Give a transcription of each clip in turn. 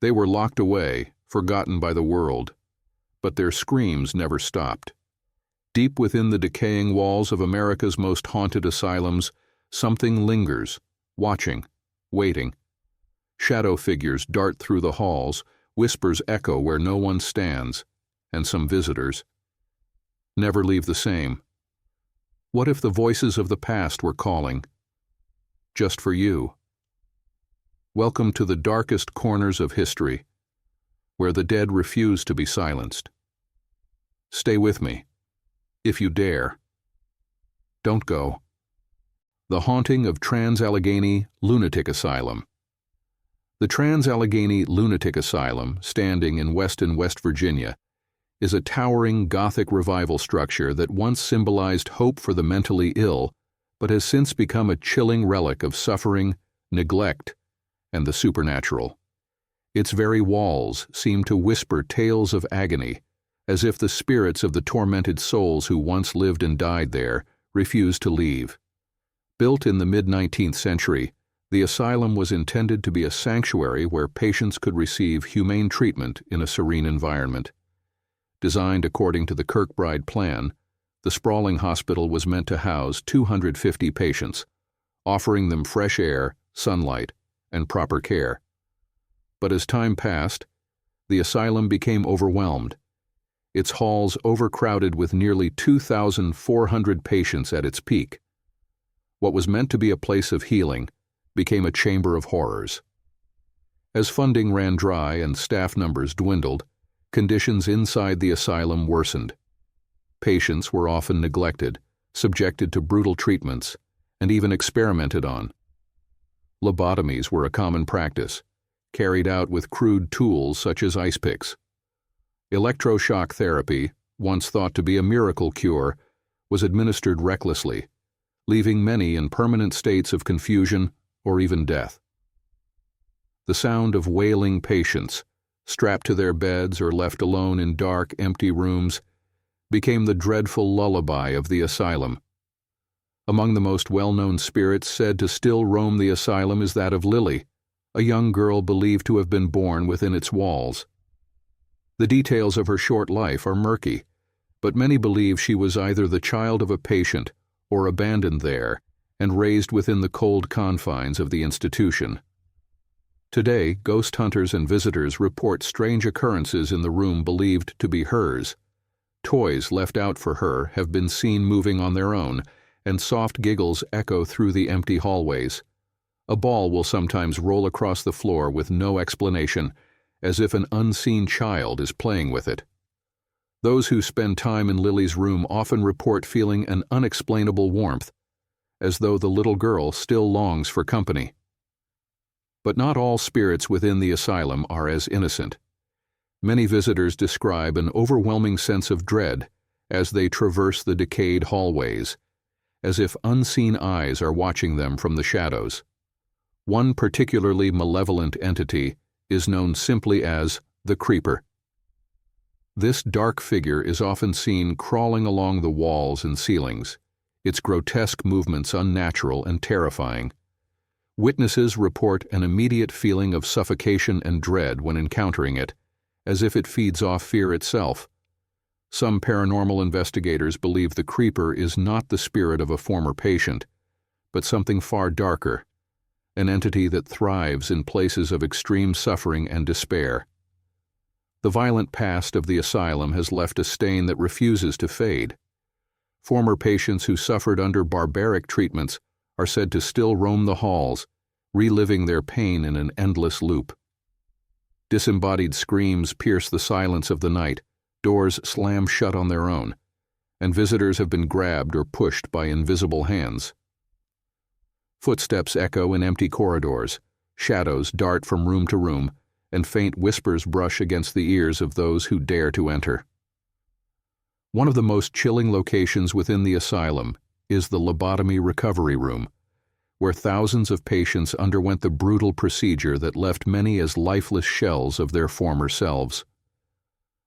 They were locked away, forgotten by the world, but their screams never stopped. Deep within the decaying walls of America's most haunted asylums, something lingers, watching, waiting. Shadow figures dart through the halls, whispers echo where no one stands, and some visitors never leave the same. What if the voices of the past were calling? Just for you. Welcome to the darkest corners of history, where the dead refuse to be silenced. Stay with me, if you dare. Don't go. The Haunting of Trans-Allegheny Lunatic Asylum. The Trans-Allegheny Lunatic Asylum, standing in Weston, West Virginia, is a towering Gothic revival structure that once symbolized hope for the mentally ill, but has since become a chilling relic of suffering, neglect, and the supernatural. Its very walls seem to whisper tales of agony, as if the spirits of the tormented souls who once lived and died there refused to leave. Built in the mid-19th century, the asylum was intended to be a sanctuary where patients could receive humane treatment in a serene environment. Designed according to the Kirkbride plan, the sprawling hospital was meant to house 250 patients, offering them fresh air, sunlight, and proper care. But as time passed, the asylum became overwhelmed, its halls overcrowded with nearly 2,400 patients at its peak. What was meant to be a place of healing became a chamber of horrors. As funding ran dry and staff numbers dwindled, conditions inside the asylum worsened. Patients were often neglected, subjected to brutal treatments, and even experimented on. Lobotomies were a common practice, carried out with crude tools such as ice picks. Electroshock therapy, once thought to be a miracle cure, was administered recklessly, leaving many in permanent states of confusion or even death. The sound of wailing patients, strapped to their beds or left alone in dark, empty rooms, became the dreadful lullaby of the asylum. Among the most well-known spirits said to still roam the asylum is that of Lily, a young girl believed to have been born within its walls. The details of her short life are murky, but many believe she was either the child of a patient or abandoned there and raised within the cold confines of the institution. Today, ghost hunters and visitors report strange occurrences in the room believed to be hers. Toys left out for her have been seen moving on their own, and soft giggles echo through the empty hallways. A ball will sometimes roll across the floor with no explanation, as if an unseen child is playing with it. Those who spend time in Lily's room often report feeling an unexplainable warmth, as though the little girl still longs for company. But not all spirits within the asylum are as innocent. Many visitors describe an overwhelming sense of dread as they traverse the decayed hallways, as if unseen eyes are watching them from the shadows. One particularly malevolent entity is known simply as the Creeper. This dark figure is often seen crawling along the walls and ceilings, its grotesque movements unnatural and terrifying. Witnesses report an immediate feeling of suffocation and dread when encountering it, as if it feeds off fear itself. Some paranormal investigators believe the Creeper is not the spirit of a former patient, but something far darker, an entity that thrives in places of extreme suffering and despair. The violent past of the asylum has left a stain that refuses to fade. Former patients who suffered under barbaric treatments are said to still roam the halls, reliving their pain in an endless loop. Disembodied screams pierce the silence of the night, doors slam shut on their own, and visitors have been grabbed or pushed by invisible hands. Footsteps echo in empty corridors, shadows dart from room to room, and faint whispers brush against the ears of those who dare to enter. One of the most chilling locations within the asylum is the lobotomy recovery room, where thousands of patients underwent the brutal procedure that left many as lifeless shells of their former selves.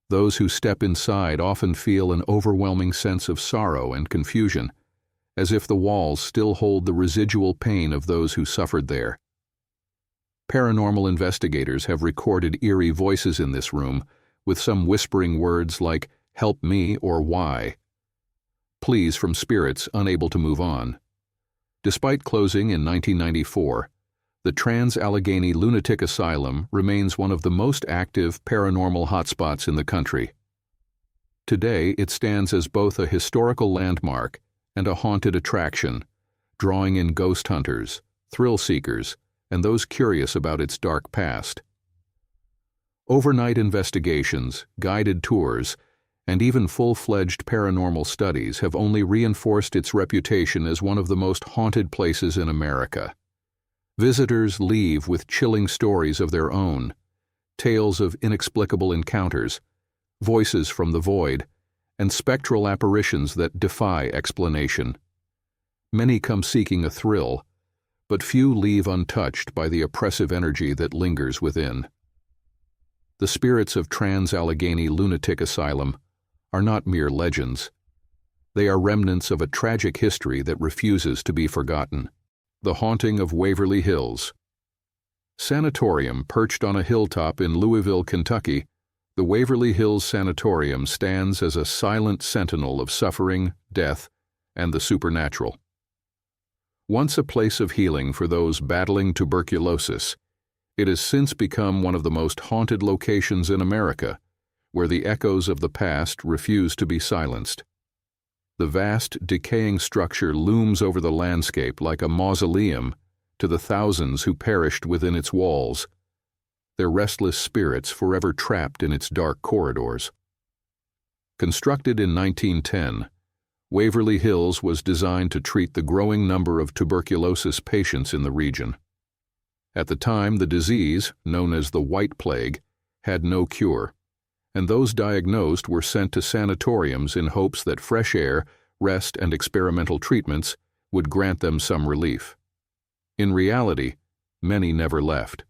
Those who step inside often feel an overwhelming sense of sorrow and confusion, as if the walls still hold the residual pain of those who suffered there. Paranormal investigators have recorded eerie voices in this room, with some whispering words like, "Help me" or "Why?" Pleas from spirits unable to move on. Despite closing in 1994, the Trans-Allegheny Lunatic Asylum remains one of the most active paranormal hotspots in the country. Today, it stands as both a historical landmark and a haunted attraction, drawing in ghost hunters, thrill seekers, and those curious about its dark past. Overnight investigations, guided tours, and even full-fledged paranormal studies have only reinforced its reputation as one of the most haunted places in America. Visitors leave with chilling stories of their own, tales of inexplicable encounters, voices from the void, and spectral apparitions that defy explanation. Many come seeking a thrill, but few leave untouched by the oppressive energy that lingers within. The spirits of Trans-Allegheny Lunatic Asylum are not mere legends. They are remnants of a tragic history that refuses to be forgotten. The haunting of Waverly Hills. Sanatorium, perched on a hilltop in Louisville, Kentucky, the Waverly Hills Sanatorium stands as a silent sentinel of suffering, death, and the supernatural. Once a place of healing for those battling tuberculosis, it has since become one of the most haunted locations in America, where the echoes of the past refuse to be silenced. The vast, decaying structure looms over the landscape like a mausoleum to the thousands who perished within its walls, their restless spirits forever trapped in its dark corridors. Constructed in 1910, Waverly Hills was designed to treat the growing number of tuberculosis patients in the region. At the time, the disease, known as the White Plague, had no cure, and those diagnosed were sent to sanatoriums in hopes that fresh air, rest, and experimental treatments would grant them some relief. In reality, many never left.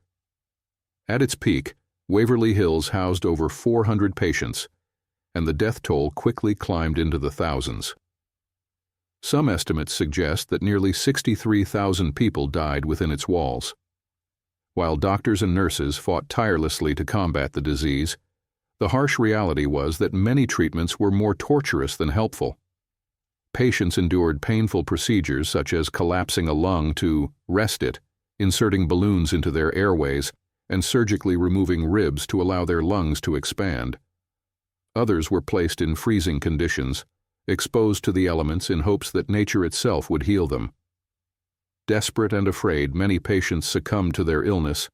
At its peak, Waverly Hills housed over 400 patients, and the death toll quickly climbed into the thousands. Some estimates suggest that nearly 63,000 people died within its walls. While doctors and nurses fought tirelessly to combat the disease, the harsh reality was that many treatments were more torturous than helpful. Patients endured painful procedures such as collapsing a lung to rest it, inserting balloons into their airways, and surgically removing ribs to allow their lungs to expand. Others were placed in freezing conditions, exposed to the elements in hopes that nature itself would heal them. Desperate and afraid, many patients succumbed to their illness,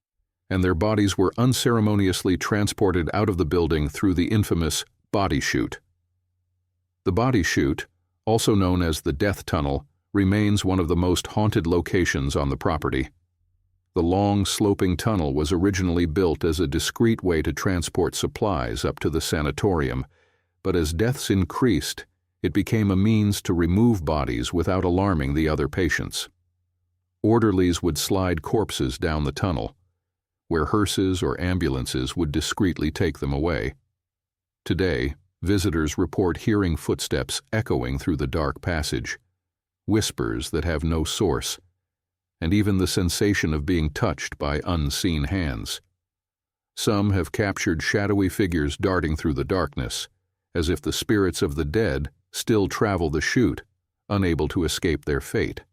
and their bodies were unceremoniously transported out of the building through the infamous body chute. The body chute, also known as the Death Tunnel, remains one of the most haunted locations on the property. The long, sloping tunnel was originally built as a discreet way to transport supplies up to the sanatorium, but as deaths increased, it became a means to remove bodies without alarming the other patients. Orderlies would slide corpses down the tunnel, where hearses or ambulances would discreetly take them away. Today, visitors report hearing footsteps echoing through the dark passage, whispers that have no source, and even the sensation of being touched by unseen hands. Some have captured shadowy figures darting through the darkness, as if the spirits of the dead still travel the chute, unable to escape their fate.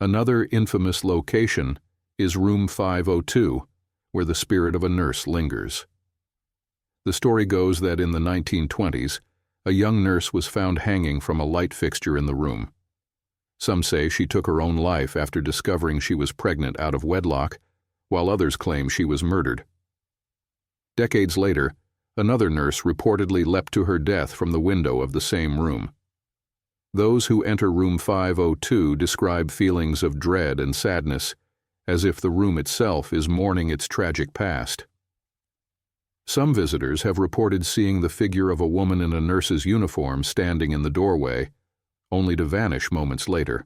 Another infamous location is Room 502, where the spirit of a nurse lingers. The story goes that in the 1920s, a young nurse was found hanging from a light fixture in the room. Some say she took her own life after discovering she was pregnant out of wedlock, while others claim she was murdered. Decades later, another nurse reportedly leapt to her death from the window of the same room. Those who enter Room 502 describe feelings of dread and sadness, as if the room itself is mourning its tragic past. Some visitors have reported seeing the figure of a woman in a nurse's uniform standing in the doorway, only to vanish moments later.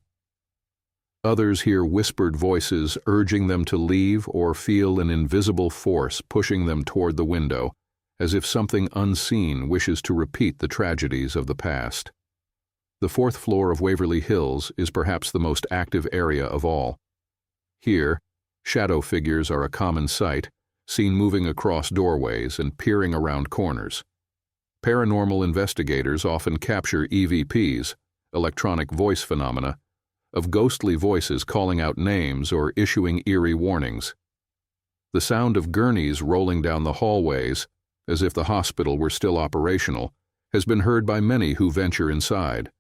Others hear whispered voices urging them to leave or feel an invisible force pushing them toward the window, as if something unseen wishes to repeat the tragedies of the past. The fourth floor of Waverly Hills is perhaps the most active area of all. Here, Shadow figures are a common sight, seen moving across doorways and peering around corners. Paranormal investigators often capture EVPs, electronic voice phenomena, of ghostly voices calling out names or issuing eerie warnings. The sound of gurneys rolling down the hallways, as if the hospital were still operational, has been heard by many who venture inside.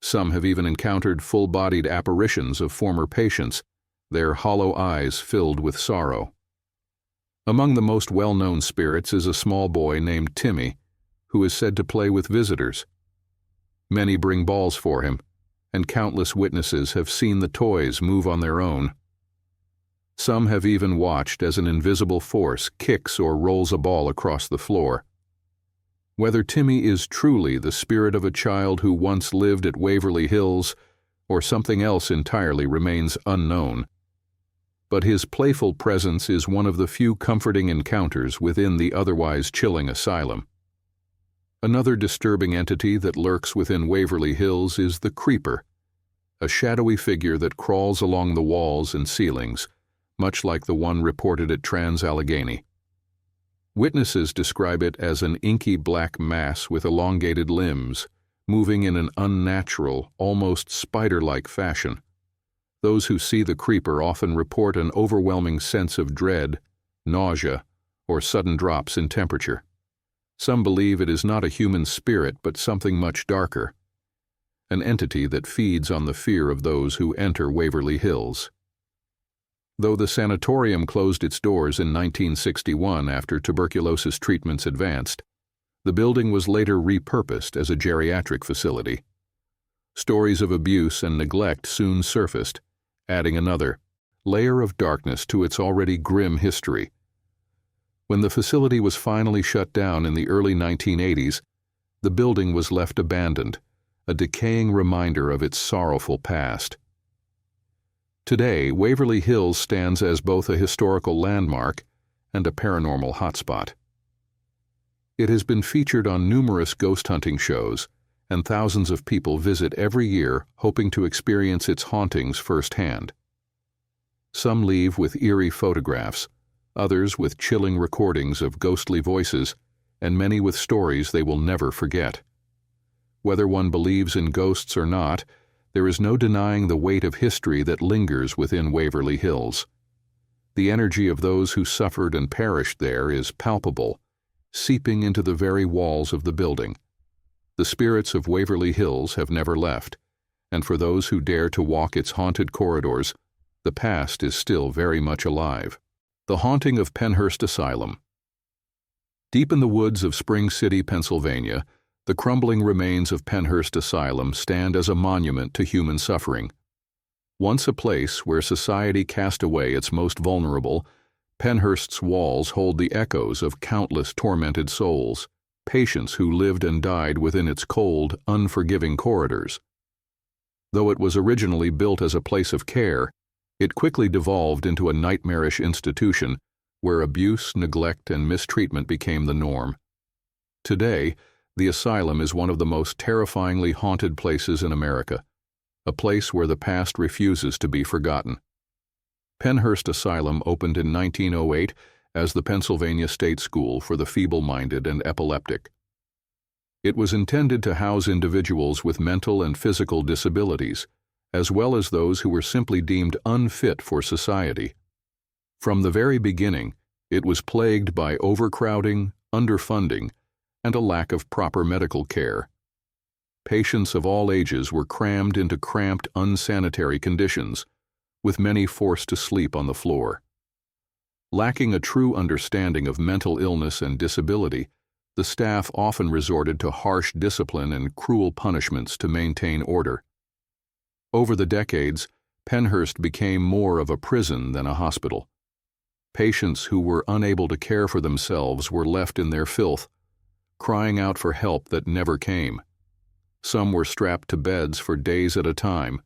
Some have even encountered full-bodied apparitions of former patients, their hollow eyes filled with sorrow. Among the most well-known spirits is a small boy named Timmy, who is said to play with visitors. Many bring balls for him, and countless witnesses have seen the toys move on their own. Some have even watched as an invisible force kicks or rolls a ball across the floor. Whether Timmy is truly the spirit of a child who once lived at Waverly Hills or something else entirely remains unknown. But his playful presence is one of the few comforting encounters within the otherwise chilling asylum. Another disturbing entity that lurks within Waverly Hills is the Creeper, a shadowy figure that crawls along the walls and ceilings, much like the one reported at Trans-Allegheny. Witnesses describe it as an inky black mass with elongated limbs, moving in an unnatural, almost spider-like fashion. Those who see the Creeper often report an overwhelming sense of dread, nausea, or sudden drops in temperature. Some believe it is not a human spirit but something much darker, an entity that feeds on the fear of those who enter Waverly Hills. Though the Sanatorium closed its doors in 1961 after tuberculosis treatments advanced, the building was later repurposed as a geriatric facility. Stories of abuse and neglect soon surfaced, adding another layer of darkness to its already grim history. When the facility was finally shut down in the early 1980s, the building was left abandoned, a decaying reminder of its sorrowful past. Today, Waverly Hills stands as both a historical landmark and a paranormal hotspot. It has been featured on numerous ghost hunting shows, and thousands of people visit every year hoping to experience its hauntings firsthand. Some leave with eerie photographs, others with chilling recordings of ghostly voices, and many with stories they will never forget. Whether one believes in ghosts or not, there is no denying the weight of history that lingers within Waverly Hills. The energy of those who suffered and perished there is palpable, seeping into the very walls of the building. The spirits of Waverly Hills have never left, and for those who dare to walk its haunted corridors, the past is still very much alive. The Haunting of Pennhurst Asylum. Deep in the woods of Spring City, Pennsylvania, the crumbling remains of Pennhurst Asylum stand as a monument to human suffering. Once a place where society cast away its most vulnerable, Pennhurst's walls hold the echoes of countless tormented souls, patients who lived and died within its cold, unforgiving corridors. Though it was originally built as a place of care, it quickly devolved into a nightmarish institution where abuse, neglect, and mistreatment became the norm. Today, the asylum is one of the most terrifyingly haunted places in America, a place where the past refuses to be forgotten. Pennhurst Asylum opened in 1908 as the Pennsylvania State School for the Feeble-Minded and Epileptic. It was intended to house individuals with mental and physical disabilities, as well as those who were simply deemed unfit for society. From the very beginning, it was plagued by overcrowding, underfunding, and a lack of proper medical care. Patients of all ages were crammed into cramped, unsanitary conditions, with many forced to sleep on the floor. Lacking a true understanding of mental illness and disability, the staff often resorted to harsh discipline and cruel punishments to maintain order. Over the decades, Pennhurst became more of a prison than a hospital. Patients who were unable to care for themselves were left in their filth, crying out for help that never came. Some were strapped to beds for days at a time,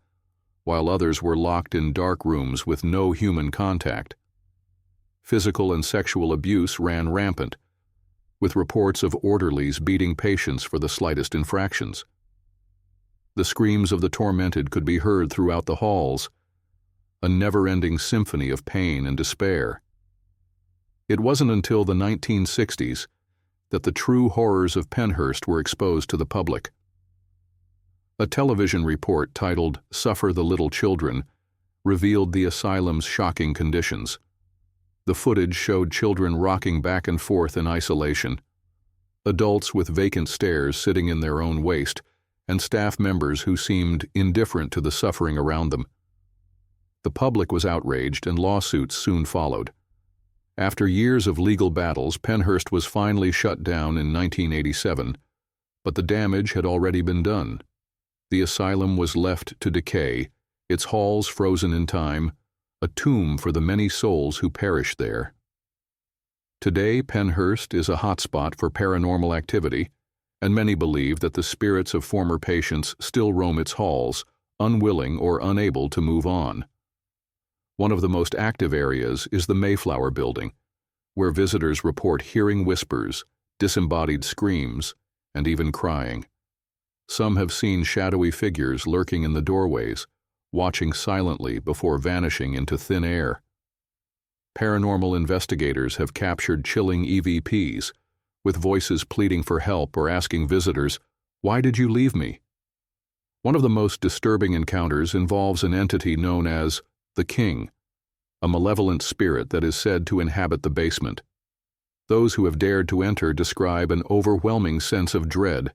while others were locked in dark rooms with no human contact. Physical and sexual abuse ran rampant, with reports of orderlies beating patients for the slightest infractions. The screams of the tormented could be heard throughout the halls. a never-ending symphony of pain and despair. It wasn't until the 1960s that the true horrors of Pennhurst were exposed to the public. A television report titled "Suffer the Little Children" revealed the asylum's shocking conditions. The footage showed children rocking back and forth in isolation, adults with vacant stares sitting in their own waste, and staff members who seemed indifferent to the suffering around them. The public was outraged, and lawsuits soon followed. After years of legal battles, Pennhurst was finally shut down in 1987, but the damage had already been done. The asylum was left to decay, its halls frozen in time, a tomb for the many souls who perished there. Today, Pennhurst is a hotspot for paranormal activity, and many believe that the spirits of former patients still roam its halls, unwilling or unable to move on. One of the most active areas is the Mayflower Building, where visitors report hearing whispers, disembodied screams, and even crying. Some have seen shadowy figures lurking in the doorways, watching silently before vanishing into thin air. Paranormal investigators have captured chilling EVPs, with voices pleading for help or asking visitors, "Why did you leave me?" One of the most disturbing encounters involves an entity known as the King, a malevolent spirit that is said to inhabit the basement. Those who have dared to enter describe an overwhelming sense of dread,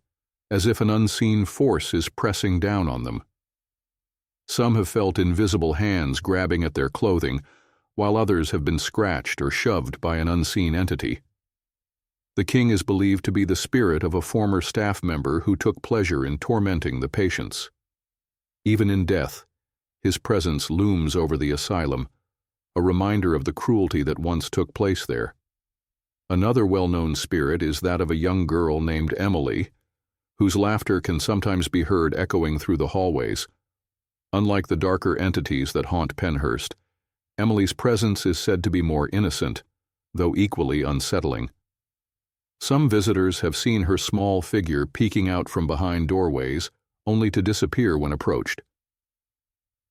as if an unseen force is pressing down on them. Some have felt invisible hands grabbing at their clothing, while others have been scratched or shoved by an unseen entity. The King is believed to be the spirit of a former staff member who took pleasure in tormenting the patients. Even in death, his presence looms over the asylum, a reminder of the cruelty that once took place there. Another well-known spirit is that of a young girl named Emily, whose laughter can sometimes be heard echoing through the hallways. Unlike the darker entities that haunt Pennhurst, Emily's presence is said to be more innocent, though equally unsettling. Some visitors have seen her small figure peeking out from behind doorways, only to disappear when approached.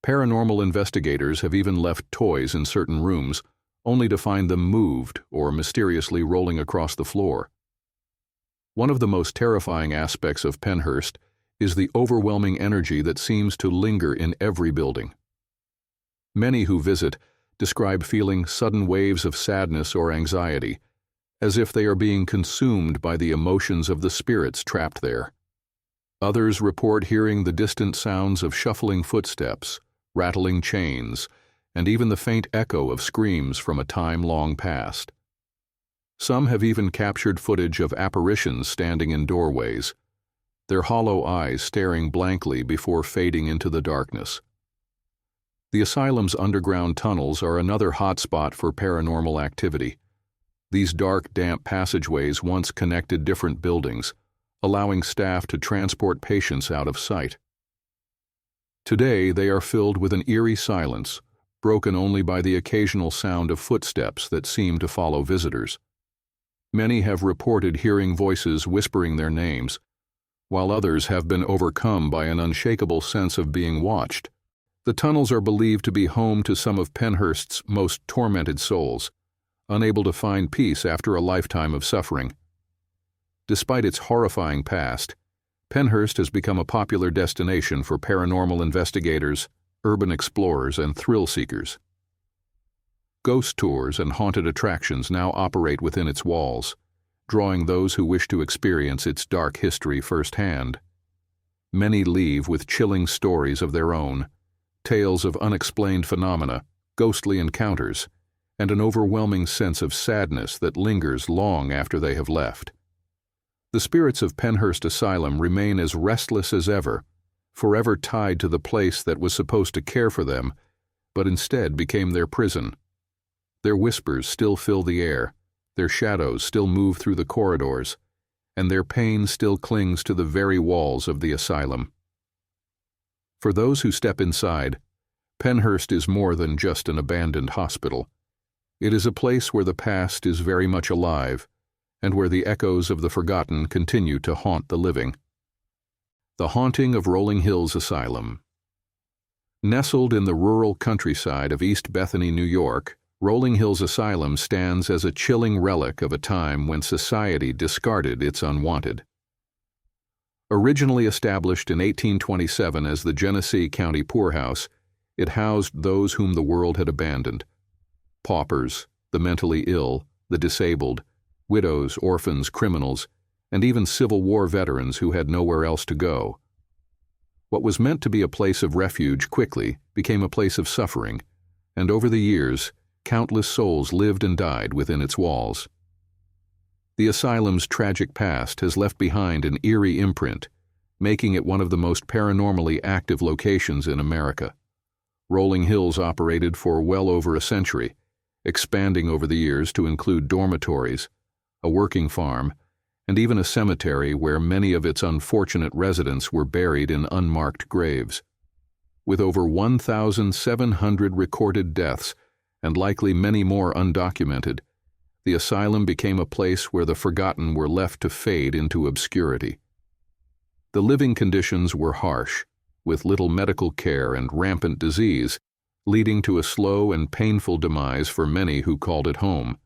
Paranormal investigators have even left toys in certain rooms, only to find them moved or mysteriously rolling across the floor. One of the most terrifying aspects of Pennhurst is the overwhelming energy that seems to linger in every building. Many who visit describe feeling sudden waves of sadness or anxiety, as if they are being consumed by the emotions of the spirits trapped there. Others report hearing the distant sounds of shuffling footsteps, rattling chains, and even the faint echo of screams from a time long past. Some have even captured footage of apparitions standing in doorways, their hollow eyes staring blankly before fading into the darkness. The asylum's underground tunnels are another hotspot for paranormal activity. These dark, damp passageways once connected different buildings, allowing staff to transport patients out of sight. Today, they are filled with an eerie silence, broken only by the occasional sound of footsteps that seem to follow visitors. Many have reported hearing voices whispering their names, while others have been overcome by an unshakable sense of being watched. The tunnels are believed to be home to some of Pennhurst's most tormented souls, unable to find peace after a lifetime of suffering. Despite its horrifying past, Pennhurst has become a popular destination for paranormal investigators, urban explorers, and thrill seekers. Ghost tours and haunted attractions now operate within its walls, drawing those who wish to experience its dark history firsthand. Many leave with chilling stories of their own, tales of unexplained phenomena, ghostly encounters, and an overwhelming sense of sadness that lingers long after they have left. The spirits of Pennhurst Asylum remain as restless as ever, forever tied to the place that was supposed to care for them, but instead became their prison. Their whispers still fill the air, their shadows still move through the corridors, and their pain still clings to the very walls of the asylum. For those who step inside, Pennhurst is more than just an abandoned hospital. It is a place where the past is very much alive, and where the echoes of the forgotten continue to haunt the living. The Haunting of Rolling Hills Asylum. Nestled in the rural countryside of East Bethany, New York, Rolling Hills Asylum stands as a chilling relic of a time when society discarded its unwanted. Originally established in 1827 as the Genesee County Poorhouse, it housed those whom the world had abandoned: paupers, the mentally ill, the disabled, widows, orphans, criminals, and even Civil War veterans who had nowhere else to go. What was meant to be a place of refuge quickly became a place of suffering, and over the years, countless souls lived and died within its walls. The asylum's tragic past has left behind an eerie imprint, making it one of the most paranormally active locations in America. Rolling Hills operated for well over a century, expanding over the years to include dormitories, a working farm, and even a cemetery where many of its unfortunate residents were buried in unmarked graves. With over 1,700 recorded deaths, and likely many more undocumented, the asylum became a place where the forgotten were left to fade into obscurity. The living conditions were harsh, with little medical care and rampant disease, leading to a slow and painful demise for many who called it home.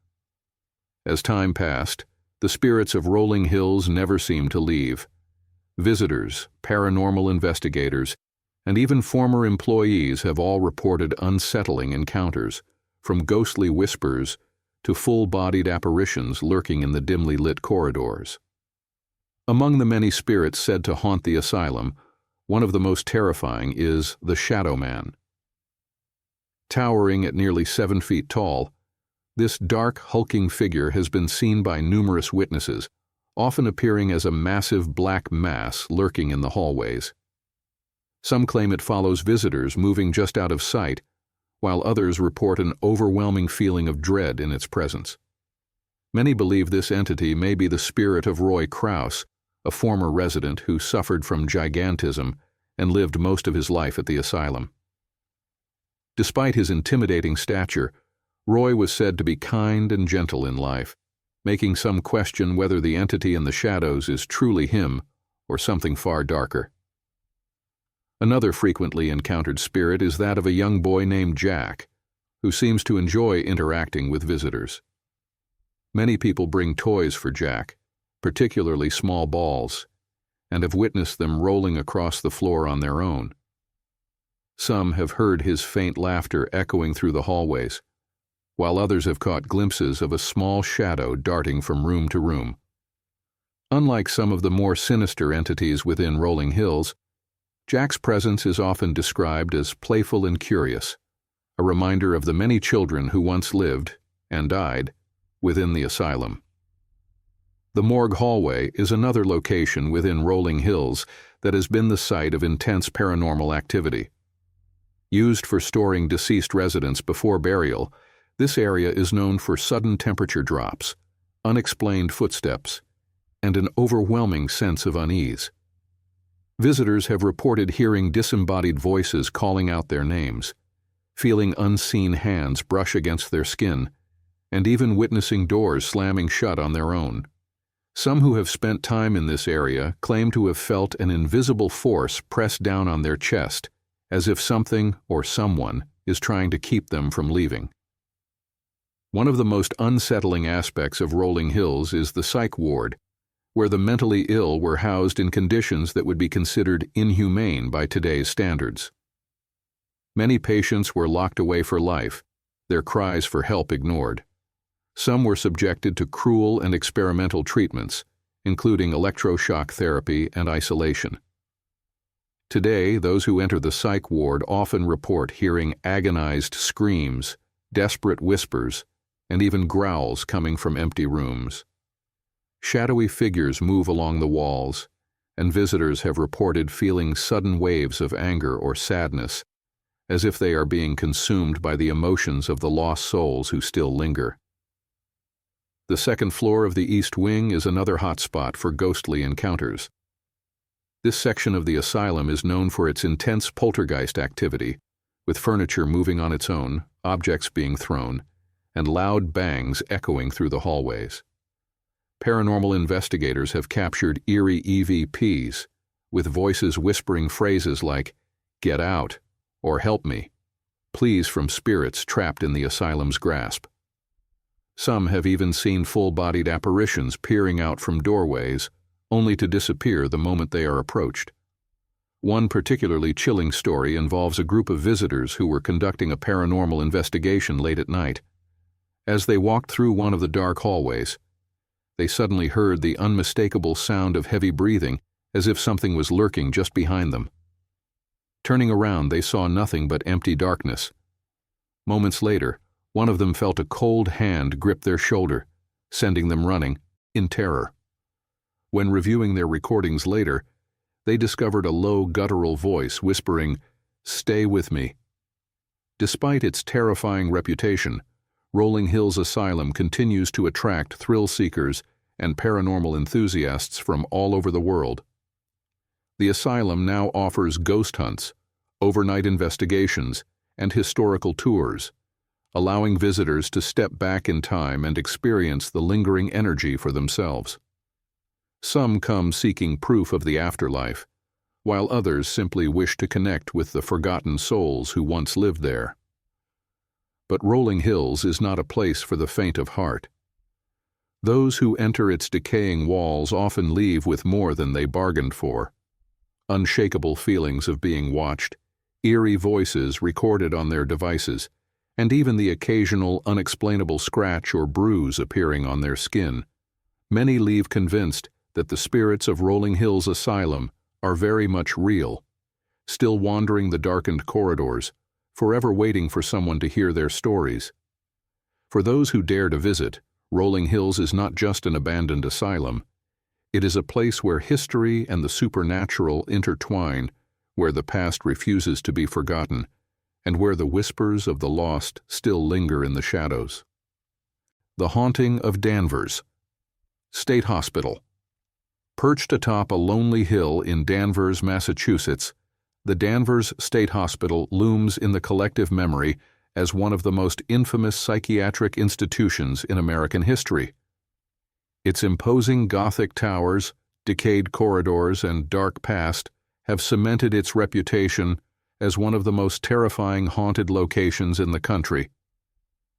As time passed, the spirits of Rolling Hills never seemed to leave. Visitors, paranormal investigators, and even former employees have all reported unsettling encounters, from ghostly whispers to full-bodied apparitions lurking in the dimly lit corridors. Among the many spirits said to haunt the asylum, one of the most terrifying is the Shadow Man. Towering at nearly 7 feet tall, this dark, hulking figure has been seen by numerous witnesses, often appearing as a massive black mass lurking in the hallways. Some claim it follows visitors moving just out of sight, while others report an overwhelming feeling of dread in its presence. Many believe this entity may be the spirit of Roy Krause, a former resident who suffered from gigantism and lived most of his life at the asylum. Despite his intimidating stature, Roy was said to be kind and gentle in life, making some question whether the entity in the shadows is truly him or something far darker. Another frequently encountered spirit is that of a young boy named Jack, who seems to enjoy interacting with visitors. Many people bring toys for Jack, particularly small balls, and have witnessed them rolling across the floor on their own. Some have heard his faint laughter echoing through the hallways, while others have caught glimpses of a small shadow darting from room to room. Unlike some of the more sinister entities within Rolling Hills, Jack's presence is often described as playful and curious, a reminder of the many children who once lived, and died, within the asylum. The morgue hallway is another location within Rolling Hills that has been the site of intense paranormal activity. Used for storing deceased residents before burial, this area is known for sudden temperature drops, unexplained footsteps, and an overwhelming sense of unease. Visitors have reported hearing disembodied voices calling out their names, feeling unseen hands brush against their skin, and even witnessing doors slamming shut on their own. Some who have spent time in this area claim to have felt an invisible force press down on their chest, as if something or someone is trying to keep them from leaving. One of the most unsettling aspects of Rolling Hills is the psych ward, where the mentally ill were housed in conditions that would be considered inhumane by today's standards. Many patients were locked away for life, their cries for help ignored. Some were subjected to cruel and experimental treatments, including electroshock therapy and isolation. Today, those who enter the psych ward often report hearing agonized screams, desperate whispers, and even growls coming from empty rooms. Shadowy figures move along the walls, and visitors have reported feeling sudden waves of anger or sadness, as if they are being consumed by the emotions of the lost souls who still linger. The second floor of the East Wing is another hotspot for ghostly encounters. This section of the asylum is known for its intense poltergeist activity, with furniture moving on its own, objects being thrown, and loud bangs echoing through the hallways. Paranormal investigators have captured eerie EVPs, with voices whispering phrases like, "Get out," or "Help me," pleas from spirits trapped in the asylum's grasp. Some have even seen full-bodied apparitions peering out from doorways, only to disappear the moment they are approached. One particularly chilling story involves a group of visitors who were conducting a paranormal investigation late at night. As they walked through one of the dark hallways, they suddenly heard the unmistakable sound of heavy breathing, as if something was lurking just behind them. Turning around, they saw nothing but empty darkness. Moments later, one of them felt a cold hand grip their shoulder, sending them running, in terror. When reviewing their recordings later, they discovered a low, guttural voice whispering, "Stay with me." Despite its terrifying reputation, Rolling Hills Asylum continues to attract thrill-seekers and paranormal enthusiasts from all over the world. The asylum now offers ghost hunts, overnight investigations, and historical tours, allowing visitors to step back in time and experience the lingering energy for themselves. Some come seeking proof of the afterlife, while others simply wish to connect with the forgotten souls who once lived there. But Rolling Hills is not a place for the faint of heart. Those who enter its decaying walls often leave with more than they bargained for. Unshakable feelings of being watched, eerie voices recorded on their devices, and even the occasional unexplainable scratch or bruise appearing on their skin. Many leave convinced that the spirits of Rolling Hills Asylum are very much real, still wandering the darkened corridors, forever waiting for someone to hear their stories. For those who dare to visit, Rolling Hills is not just an abandoned asylum. It is a place where history and the supernatural intertwine, where the past refuses to be forgotten, and where the whispers of the lost still linger in the shadows. The Haunting of Danvers. State Hospital. Perched atop a lonely hill in Danvers, Massachusetts, the Danvers State Hospital looms in the collective memory as one of the most infamous psychiatric institutions in American history. Its imposing Gothic towers, decayed corridors, and dark past have cemented its reputation as one of the most terrifying haunted locations in the country.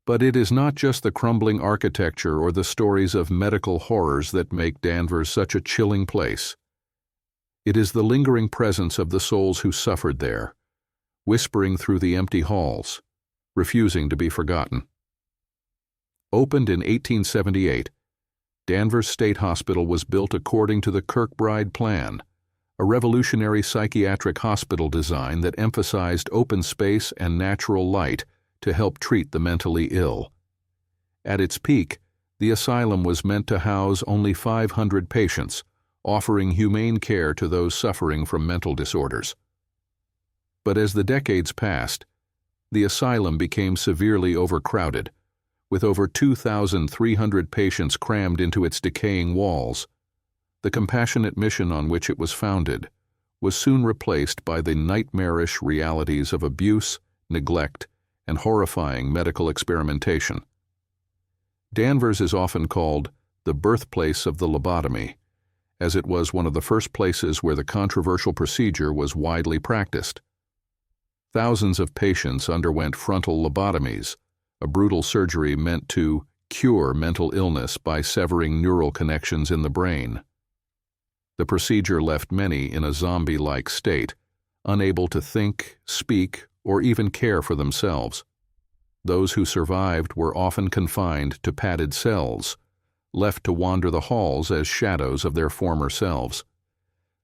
But it is not just the crumbling architecture or the stories of medical horrors that make Danvers such a chilling place. It is the lingering presence of the souls who suffered there, whispering through the empty halls, refusing to be forgotten. Opened in 1878, Danvers State Hospital was built according to the Kirkbride Plan, a revolutionary psychiatric hospital design that emphasized open space and natural light to help treat the mentally ill. At its peak, the asylum was meant to house only 500 patients, offering humane care to those suffering from mental disorders. But as the decades passed, the asylum became severely overcrowded, with over 2,300 patients crammed into its decaying walls. The compassionate mission on which it was founded was soon replaced by the nightmarish realities of abuse, neglect, and horrifying medical experimentation. Danvers is often called the birthplace of the lobotomy, as it was one of the first places where the controversial procedure was widely practiced. Thousands of patients underwent frontal lobotomies, a brutal surgery meant to cure mental illness by severing neural connections in the brain. The procedure left many in a zombie-like state, unable to think, speak, or even care for themselves. Those who survived were often confined to padded cells, left to wander the halls as shadows of their former selves.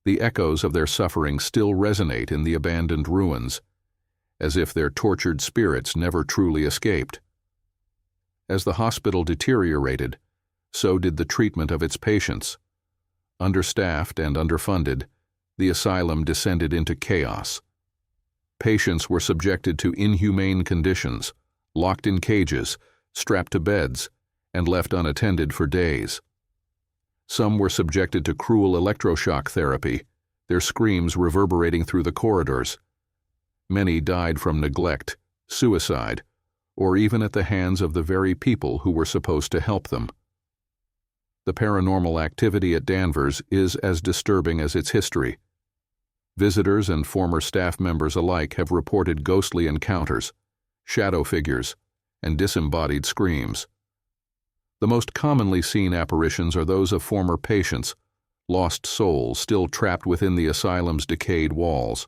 The echoes of their suffering still resonate in the abandoned ruins, as if their tortured spirits never truly escaped. As the hospital deteriorated, so did the treatment of its patients. Understaffed and underfunded, the asylum descended into chaos. Patients were subjected to inhumane conditions, locked in cages, strapped to beds, and left unattended for days. Some were subjected to cruel electroshock therapy, their screams reverberating through the corridors. Many died from neglect, suicide, or even at the hands of the very people who were supposed to help them. The paranormal activity at Danvers is as disturbing as its history. Visitors and former staff members alike have reported ghostly encounters, shadow figures, and disembodied screams. The most commonly seen apparitions are those of former patients, lost souls still trapped within the asylum's decayed walls.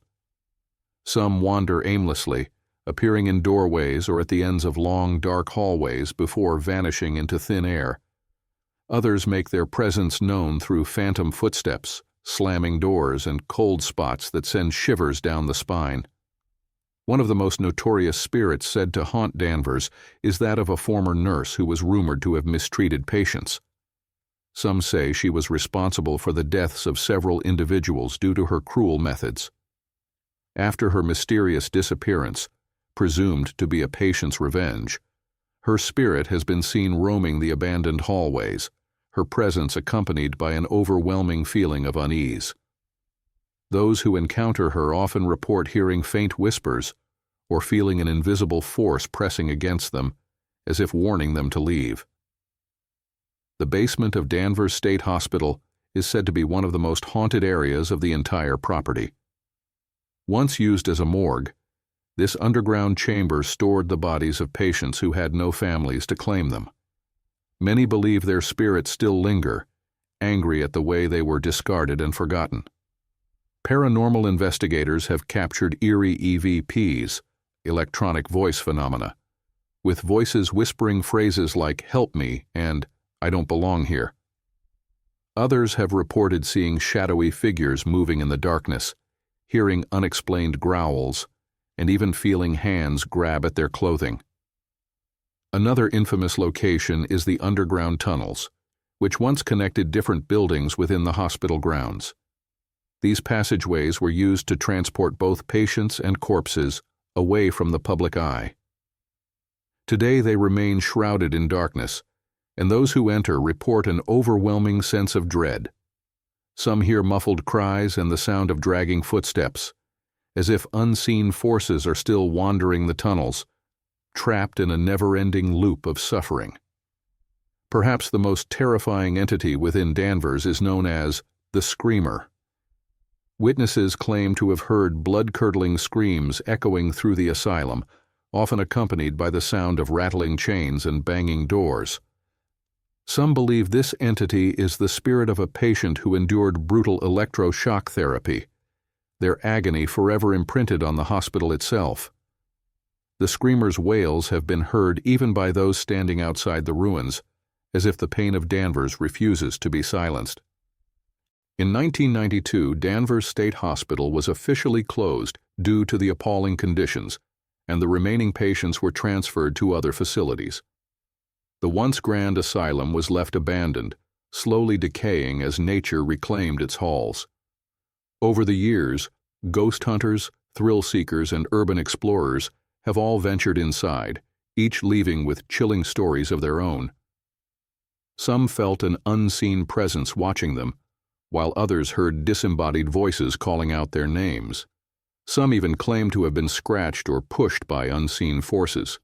Some wander aimlessly, appearing in doorways or at the ends of long, dark hallways before vanishing into thin air. Others make their presence known through phantom footsteps, slamming doors, and cold spots that send shivers down the spine. One of the most notorious spirits said to haunt Danvers is that of a former nurse who was rumored to have mistreated patients. Some say she was responsible for the deaths of several individuals due to her cruel methods. After her mysterious disappearance, presumed to be a patient's revenge, her spirit has been seen roaming the abandoned hallways, her presence accompanied by an overwhelming feeling of unease. Those who encounter her often report hearing faint whispers or feeling an invisible force pressing against them, as if warning them to leave. The basement of Danvers State Hospital is said to be one of the most haunted areas of the entire property. Once used as a morgue, this underground chamber stored the bodies of patients who had no families to claim them. Many believe their spirits still linger, angry at the way they were discarded and forgotten. Paranormal investigators have captured eerie EVPs, electronic voice phenomena, with voices whispering phrases like "help me" and "I don't belong here." Others have reported seeing shadowy figures moving in the darkness, hearing unexplained growls, and even feeling hands grab at their clothing. Another infamous location is the underground tunnels, which once connected different buildings within the hospital grounds. These passageways were used to transport both patients and corpses away from the public eye. Today they remain shrouded in darkness, and those who enter report an overwhelming sense of dread. Some hear muffled cries and the sound of dragging footsteps, as if unseen forces are still wandering the tunnels, trapped in a never-ending loop of suffering. Perhaps the most terrifying entity within Danvers is known as the Screamer. Witnesses claim to have heard blood-curdling screams echoing through the asylum, often accompanied by the sound of rattling chains and banging doors. Some believe this entity is the spirit of a patient who endured brutal electroshock therapy, their agony forever imprinted on the hospital itself. The Screamer's wails have been heard even by those standing outside the ruins, as if the pain of Danvers refuses to be silenced. In 1992, Danvers State Hospital was officially closed due to the appalling conditions, and the remaining patients were transferred to other facilities. The once grand asylum was left abandoned, slowly decaying as nature reclaimed its halls. Over the years, ghost hunters, thrill seekers, and urban explorers have all ventured inside, each leaving with chilling stories of their own. Some felt an unseen presence watching them, while others heard disembodied voices calling out their names. Some even claimed to have been scratched or pushed by unseen forces.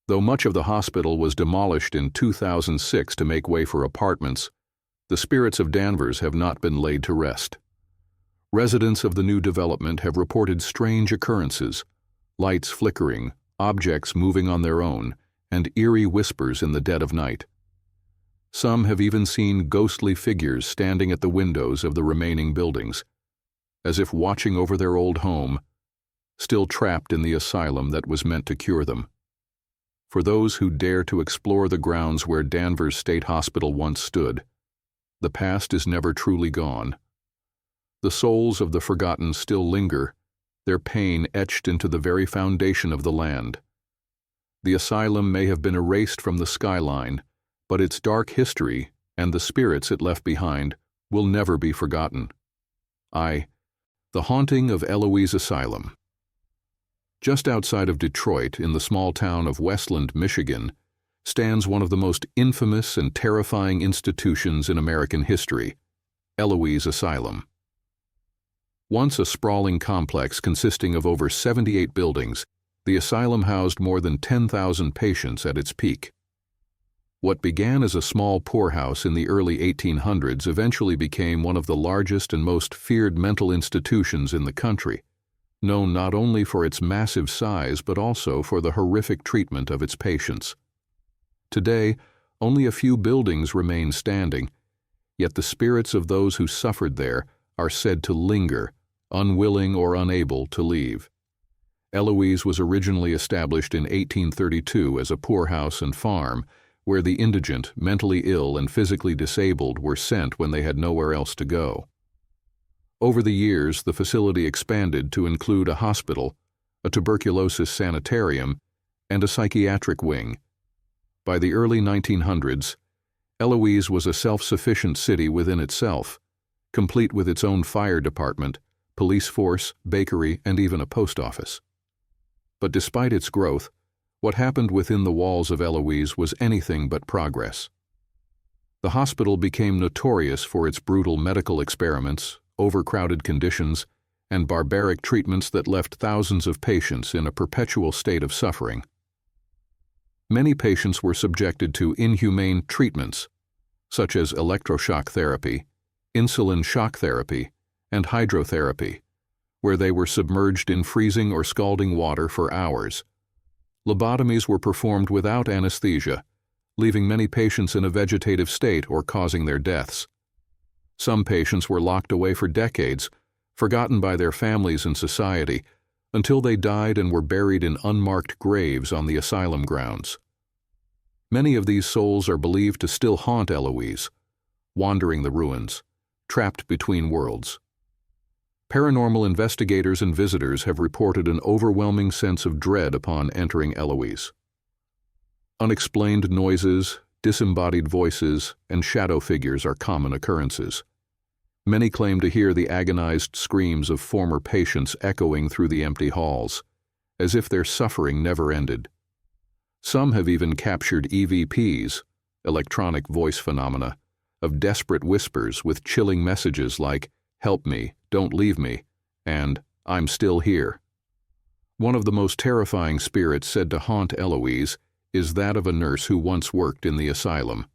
Though much of the hospital was demolished in 2006 to make way for apartments, the spirits of Danvers have not been laid to rest. Residents of the new development have reported strange occurrences, lights flickering, objects moving on their own, and eerie whispers in the dead of night. Some have even seen ghostly figures standing at the windows of the remaining buildings, as if watching over their old home, still trapped in the asylum that was meant to cure them. For those who dare to explore the grounds where Danvers State Hospital once stood, the past is never truly gone. The souls of the forgotten still linger, their pain etched into the very foundation of the land. The asylum may have been erased from the skyline, but its dark history and the spirits it left behind will never be forgotten. The Haunting of Eloise Asylum. Just outside of Detroit, in the small town of Westland, Michigan, stands one of the most infamous and terrifying institutions in American history, Eloise Asylum. Once a sprawling complex consisting of over 78 buildings, the asylum housed more than 10,000 patients at its peak. What began as a small poorhouse in the early 1800s eventually became one of the largest and most feared mental institutions in the country, known not only for its massive size but also for the horrific treatment of its patients. Today, only a few buildings remain standing, yet the spirits of those who suffered there are said to linger, unwilling or unable to leave. Eloise was originally established in 1832 as a poorhouse and farm, where the indigent, mentally ill, and physically disabled were sent when they had nowhere else to go. Over the years, the facility expanded to include a hospital, a tuberculosis sanatorium, and a psychiatric wing. By the early 1900s, Eloise was a self-sufficient city within itself, complete with its own fire department, police force, bakery, and even a post office. But despite its growth, what happened within the walls of Eloise was anything but progress. The hospital became notorious for its brutal medical experiments, overcrowded conditions, and barbaric treatments that left thousands of patients in a perpetual state of suffering. Many patients were subjected to inhumane treatments, such as electroshock therapy, insulin shock therapy, and hydrotherapy, where they were submerged in freezing or scalding water for hours. Lobotomies were performed without anesthesia, leaving many patients in a vegetative state or causing their deaths. Some patients were locked away for decades, forgotten by their families and society, until they died and were buried in unmarked graves on the asylum grounds. Many of these souls are believed to still haunt Eloise, wandering the ruins, trapped between worlds. Paranormal investigators and visitors have reported an overwhelming sense of dread upon entering Eloise. Unexplained noises, disembodied voices, and shadow figures are common occurrences. Many claim to hear the agonized screams of former patients echoing through the empty halls, as if their suffering never ended. Some have even captured EVPs, electronic voice phenomena, of desperate whispers with chilling messages like, "Help me, don't leave me," and "I'm still here." One of the most terrifying spirits said to haunt Eloise is that of a nurse who once worked in the asylum.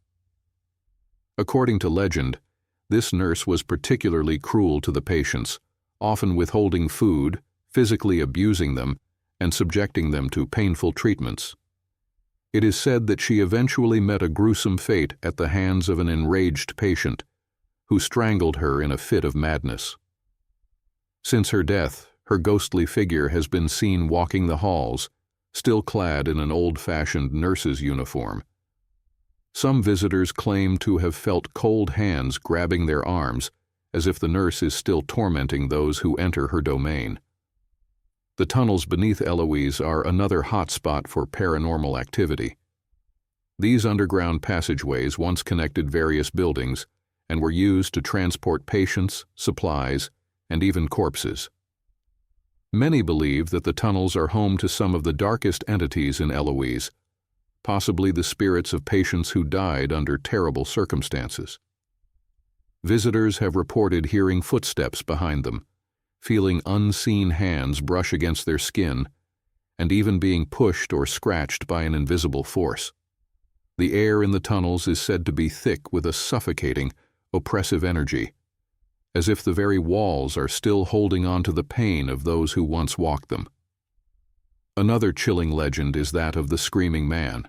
According to legend, this nurse was particularly cruel to the patients, often withholding food, physically abusing them, and subjecting them to painful treatments. It is said that she eventually met a gruesome fate at the hands of an enraged patient, who strangled her in a fit of madness. Since her death, her ghostly figure has been seen walking the halls, still clad in an old-fashioned nurse's uniform. Some visitors claim to have felt cold hands grabbing their arms, as if the nurse is still tormenting those who enter her domain. The tunnels beneath Eloise are another hot spot for paranormal activity. These underground passageways once connected various buildings and were used to transport patients, supplies, and even corpses. Many believe that the tunnels are home to some of the darkest entities in Eloise, possibly the spirits of patients who died under terrible circumstances. Visitors have reported hearing footsteps behind them, feeling unseen hands brush against their skin, and even being pushed or scratched by an invisible force. The air in the tunnels is said to be thick with a suffocating, oppressive energy, as if the very walls are still holding on to the pain of those who once walked them. Another chilling legend is that of the Screaming Man,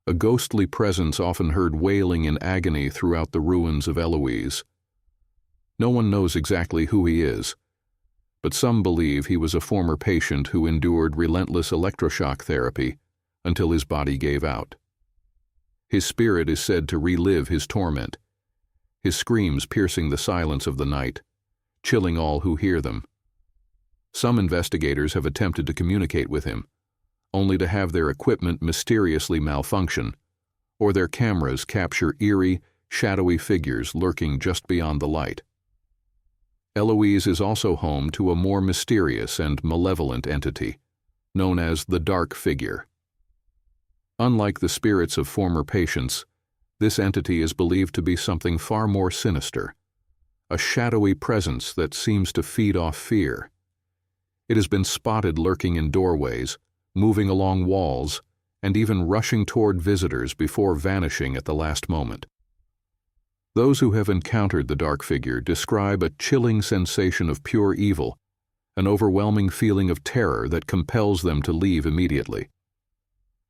a ghostly presence often heard wailing in agony throughout the ruins of Eloise. No one knows exactly who he is, but some believe he was a former patient who endured relentless electroshock therapy until his body gave out. His spirit is said to relive his torment, his screams piercing the silence of the night, chilling all who hear them. Some investigators have attempted to communicate with him, only to have their equipment mysteriously malfunction, or their cameras capture eerie, shadowy figures lurking just beyond the light. Eloise is also home to a more mysterious and malevolent entity, known as the Dark Figure. Unlike the spirits of former patients, this entity is believed to be something far more sinister, a shadowy presence that seems to feed off fear. It has been spotted lurking in doorways, moving along walls, and even rushing toward visitors before vanishing at the last moment. Those who have encountered the dark figure describe a chilling sensation of pure evil, an overwhelming feeling of terror that compels them to leave immediately.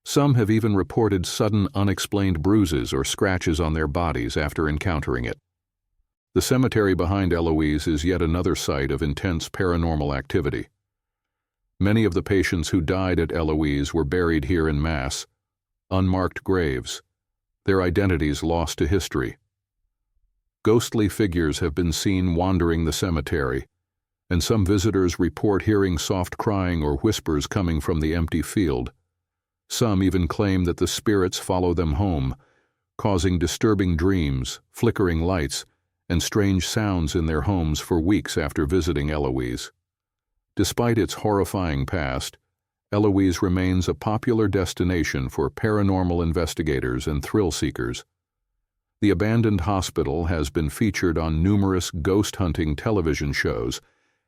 Some have even reported sudden unexplained bruises or scratches on their bodies after encountering it. The cemetery behind Eloise is yet another site of intense paranormal activity. Many of the patients who died at Eloise were buried here in mass, unmarked graves, their identities lost to history. Ghostly figures have been seen wandering the cemetery, and some visitors report hearing soft crying or whispers coming from the empty field. Some even claim that the spirits follow them home, causing disturbing dreams, flickering lights, and strange sounds in their homes for weeks after visiting Eloise. Despite its horrifying past, Eloise remains a popular destination for paranormal investigators and thrill-seekers. The abandoned hospital has been featured on numerous ghost-hunting television shows,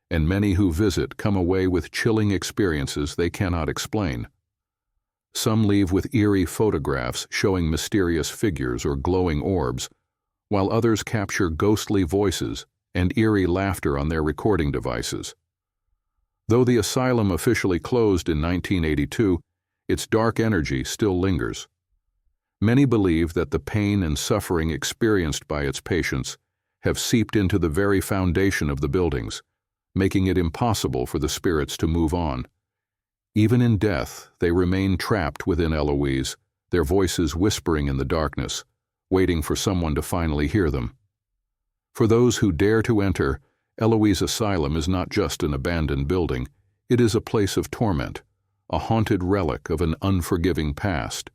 and many who visit come away with chilling experiences they cannot explain. Some leave with eerie photographs showing mysterious figures or glowing orbs, while others capture ghostly voices and eerie laughter on their recording devices. Though the asylum officially closed in 1982, its dark energy still lingers. Many believe that the pain and suffering experienced by its patients have seeped into the very foundation of the buildings, making it impossible for the spirits to move on. Even in death, they remain trapped within Eloise, their voices whispering in the darkness, waiting for someone to finally hear them. For those who dare to enter, Eloise Asylum is not just an abandoned building, it is a place of torment, a haunted relic of an unforgiving past,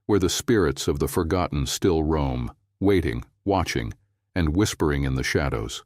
where the spirits of the forgotten still roam, waiting, watching, and whispering in the shadows.